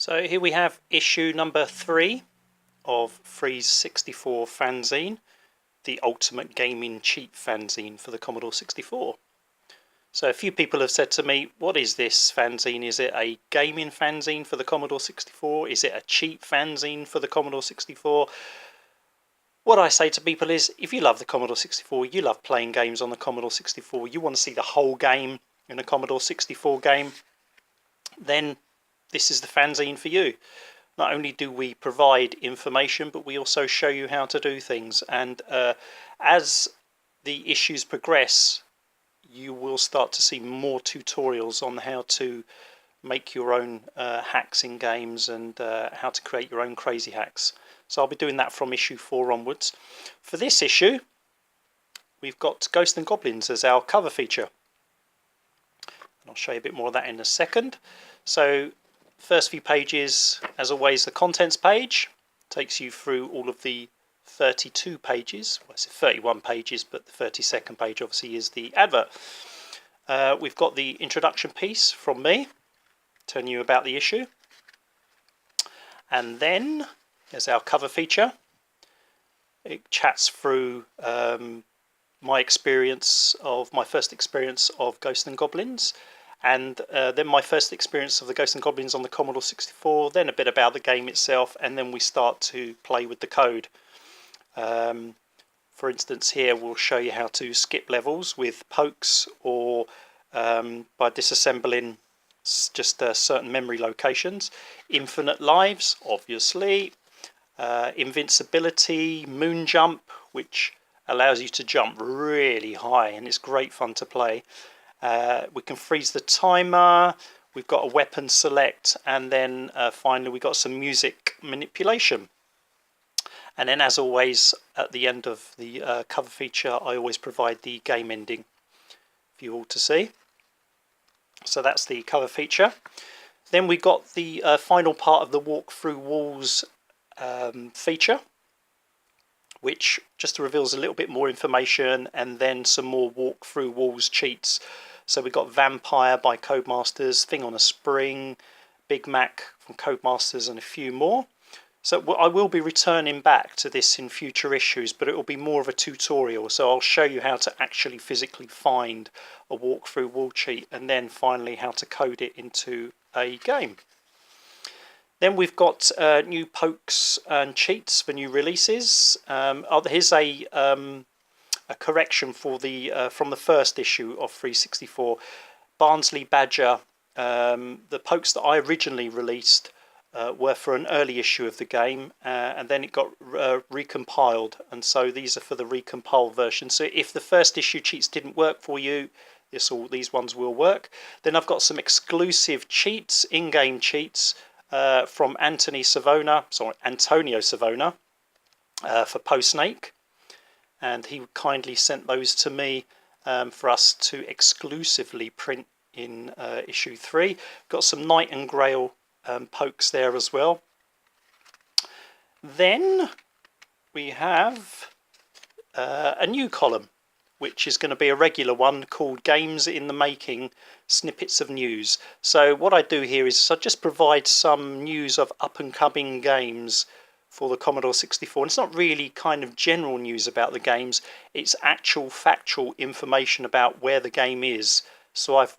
So here we have issue number 3 of FREEZE64 fanzine, the ultimate gaming cheat fanzine for the Commodore 64. So a few people have said to me, what is this fanzine? Is it a gaming fanzine for the Commodore 64? Is it a cheat fanzine for the Commodore 64? What I say to people is, if you love the Commodore 64, you love playing games on the Commodore 64, you want to see the whole game in a Commodore 64 game, then this is the fanzine for you. Not only do we provide information, but we also show you how to do things. And as the issues progress, you will start to see more tutorials on how to make your own hacks in games and how to create your own crazy hacks. So I'll be doing that from issue 4 onwards. For this issue, we've got Ghosts and Goblins as our cover feature. And I'll show you a bit more of that in a second. So first few pages, as always, the contents page takes you through all of the 32 pages. Well, it's 31 pages, but the 32nd page obviously is the advert. We've got the introduction piece from me, telling you about the issue. And then there's our cover feature. It chats through my first experience of Ghosts and Goblins, and then my first experience of the Ghosts and Goblins on the Commodore 64, then a bit about the game itself, and then we start to play with the code. For instance, here we'll show you how to skip levels with pokes, or by disassembling just certain memory locations. Infinite lives, obviously. Invincibility, moon jump, which allows you to jump really high, and it's great fun to play. We can freeze the timer, we've got a weapon select, and then finally we've got some music manipulation. And then, as always, at the end of the cover feature, I always provide the game ending for you all to see. So that's the cover feature. Then we got the final part of the walk through walls feature, which just reveals a little bit more information, and then some more walk through walls cheats. So we've got Vampire by Codemasters, Thing on a Spring, Big Mac from Codemasters, and a few more. So I will be returning back to this in future issues, but it will be more of a tutorial. So I'll show you how to actually physically find a walkthrough wall cheat, and then finally how to code it into a game. Then we've got new pokes and cheats for new releases. Here's a correction for from the first issue of FREEZE64. Barnsley Badger, the pokes that I originally released were for an early issue of the game, and then it got recompiled, and so these are for the recompiled version. So if the first issue cheats didn't work for you, these ones will work. Then I've got some exclusive cheats, in-game cheats, from Antonio Savona for Postnake, and he kindly sent those to me for us to exclusively print in issue 3. Got some Nightingale pokes there as well. Then we have a new column, which is going to be a regular one called Games in the Making, Snippets of News. So what I do here is I just provide some news of up-and-coming games for the Commodore 64. And it's not really kind of general news about the games, it's actual factual information about where the game is. So I've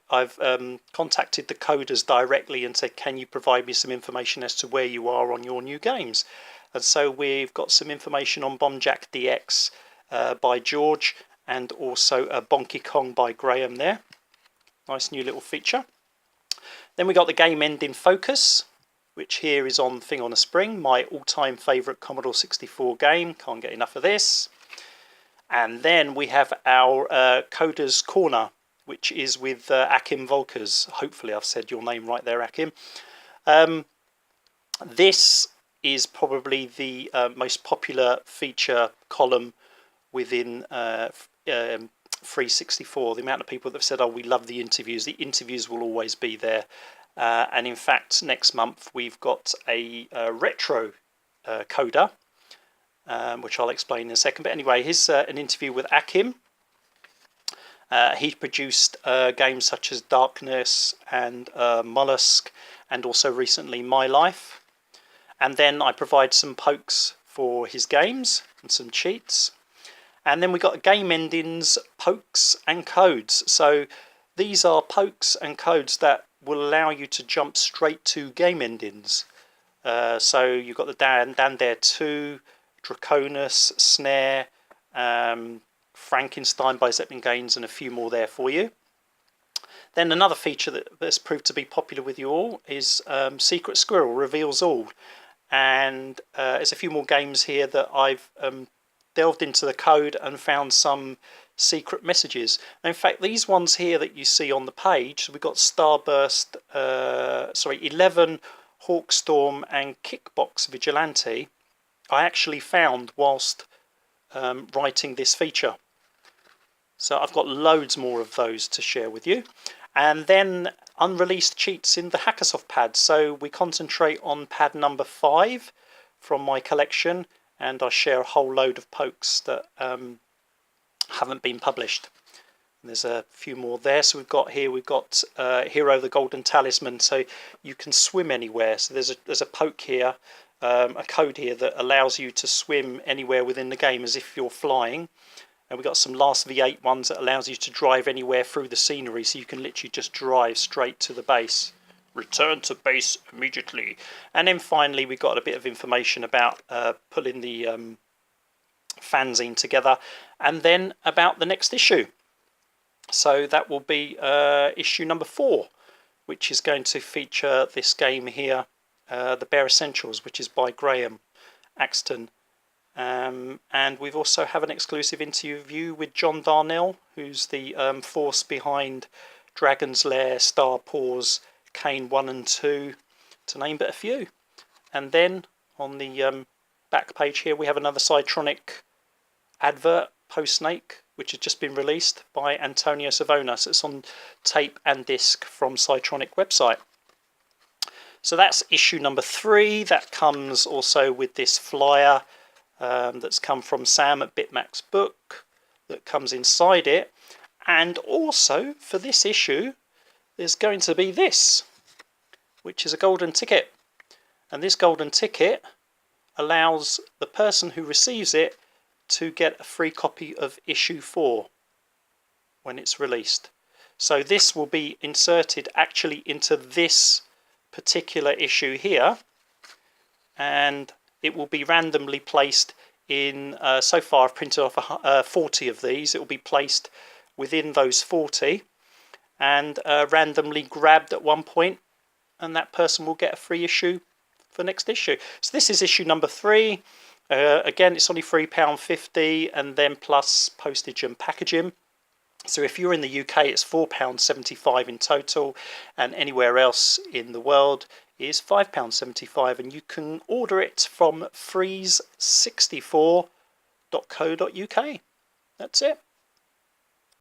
contacted the coders directly and said, can you provide me some information as to where you are on your new games? And so we've got some information on Bombjack DX by George, and also Bonky Kong by Graham there. Nice new little feature. Then we got the game ending focus, which here is on Thing on a Spring, my all-time favourite Commodore 64 game. Can't get enough of this. And then we have our Coders Corner, which is with Akim Volkers. Hopefully I've said your name right there, Akim. This is probably the most popular feature column within FREEZE64. The amount of people that have said, oh, we love the interviews will always be there. And in fact, next month we've got a retro coder, which I'll explain in a second. But anyway, here's an interview with Akim. He produced games such as Darkness and Mollusk and also recently My Life. And then I provide some pokes for his games and some cheats. And then we got game endings, pokes and codes. So these are pokes and codes that will allow you to jump straight to game endings. So you've got the Dan Dare 2, Draconis, Snare, Frankenstein by Zeppelin Gaines, and a few more there for you. Then another feature that's proved to be popular with you all is Secret Squirrel Reveals All. And there's a few more games here that I've delved into the code and found some secret messages. And in fact, these ones here that you see on the page, we've got Starburst, 11, Hawkstorm and Kickbox Vigilante, I actually found whilst writing this feature. So I've got loads more of those to share with you. And then unreleased cheats in the Hackersoft pad. So we concentrate on pad number 5 from my collection, and I share a whole load of pokes that haven't been published. And there's a few more there. So we've got Hero the Golden Talisman, so you can swim anywhere. So there's a poke here, a code here that allows you to swim anywhere within the game as if you're flying. And we've got some last V8 ones that allows you to drive anywhere through the scenery, so you can literally just drive straight to the base. Return to base immediately. And then finally we've got a bit of information about pulling the fanzine together, and then about the next issue. So that will be issue number 4, which is going to feature this game here, The Bare Essentials, which is by Graham Axton. And we've also have an exclusive interview with John Darnell, who's the force behind Dragon's Lair, Star Paws, Kane 1 and 2, to name but a few. And then on the back page here we have another Cytronic advert, Post Snake, which has just been released by Antonio Savona. So it's on tape and disc from Cytronic website. So that's issue number 3. That comes also with this flyer that's come from Sam at Bitmax Book that comes inside it. And also for this issue there's going to be this, which is a golden ticket. And this golden ticket allows the person who receives it to get a free copy of issue 4 when it's released. So this will be inserted actually into this particular issue here, and it will be randomly placed in, so far I've printed off 40 of these. It will be placed within those 40 and randomly grabbed at one point, and that person will get a free issue for next issue. So this is issue number 3. Again, it's only £3.50 and then plus postage and packaging. So if you're in the UK, it's £4.75 in total, and anywhere else in the world is £5.75, and you can order it from FREEZE64.co.uk. That's it.